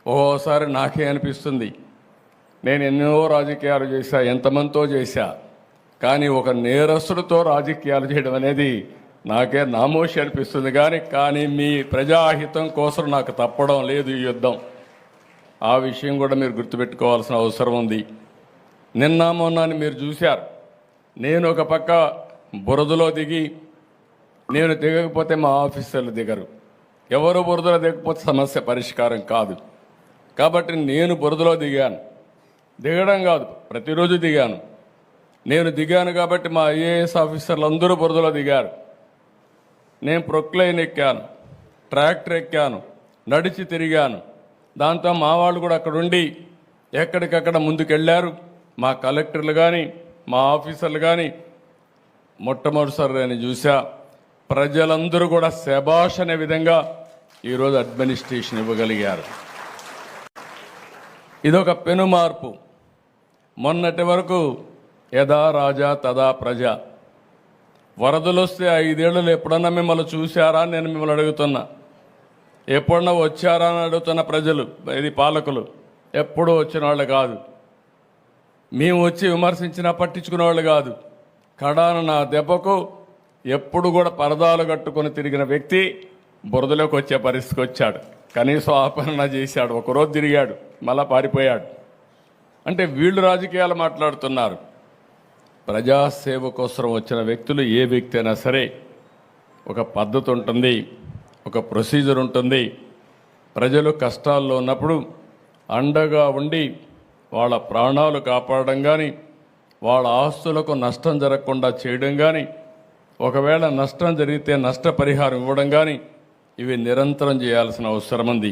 ఓసారి నాకే అనిపిస్తుంది, నేను ఎన్నో రాజకీయాలు చేశా, ఎంతమందితో చేశా, కానీ ఒక నేరస్తుడితో రాజకీయాలు చేయడం అనేది నాకే నామోషి అనిపిస్తుంది. కానీ మీ ప్రజాహితం కోసం నాకు తప్పడం లేదు ఈ యుద్ధం. ఆ విషయం కూడా మీరు గుర్తుపెట్టుకోవాల్సిన అవసరం ఉంది. నిన్న మొన్నని మీరు చూశారు, నేను ఒక పక్క బురదలో దిగి, నేను దిగకపోతే మా ఆఫీసర్లు దిగరు, ఎవరు బురదలో దిగకపోతే సమస్య పరిష్కారం కాదు. కాబట్టి నేను బురదలో దిగాను, దిగడం కాదు ప్రతిరోజు దిగాను. నేను దిగాను కాబట్టి మా ఐఏఎస్ ఆఫీసర్లు అందరూ బురదలో దిగారు. నేను ప్రొక్లైన్ ఎక్కాను, ట్రాక్టర్ ఎక్కాను, నడిచి తిరిగాను. దాంతో మా వాళ్ళు కూడా అక్కడ ఉండి ఎక్కడికక్కడ ముందుకెళ్ళారు. మా కలెక్టర్లు కానీ మా ఆఫీసర్లు కానీ మొట్టమొదటిసారి నేను చూసా, ప్రజలందరూ కూడా శభాష్ అనే విధంగా ఈరోజు అడ్మినిస్ట్రేషన్ ఇవ్వగలిగారు. ఇదొక పెను మార్పు. మొన్నటి వరకు యథా రాజా తదా ప్రజ. వరదలు వస్తే 5 ఏళ్ళు ఎప్పుడన్నా మిమ్మల్ని చూశారా అని నేను మిమ్మల్ని అడుగుతున్నా. ఎప్పుడన్నా వచ్చారా అని అడుగుతున్న ప్రజలు, ఇది పాలకులు ఎప్పుడూ వచ్చిన వాళ్ళు కాదు. మేము వచ్చి విమర్శించినా పట్టించుకునే వాళ్ళు కాదు. కడాన నా దెబ్బకు ఎప్పుడు కూడా పరదాలు కట్టుకొని తిరిగిన వ్యక్తి బురదలోకి వచ్చే పరిస్థితికి వచ్చాడు. కనీసం ఆపరణ చేశాడు, ఒకరోజు తిరిగాడు, మళ్ళా పారిపోయాడు. అంటే వీళ్ళు రాజకీయాలు మాట్లాడుతున్నారు. ప్రజాసేవ కోసం వచ్చిన వ్యక్తులు, ఏ వ్యక్తి అయినా సరే ఒక పద్ధతి ఉంటుంది, ఒక ప్రొసీజర్ ఉంటుంది. ప్రజలు కష్టాల్లో ఉన్నప్పుడు అండగా ఉండి వాళ్ళ ప్రాణాలు కాపాడడం కానీ, వాళ్ళ ఆస్తులకు నష్టం జరగకుండా చేయడం కానీ, ఒకవేళ నష్టం జరిగితే నష్టపరిహారం ఇవ్వడం కానీ, ఇవి నిరంతరం చేయాల్సిన అవసరం ఉంది.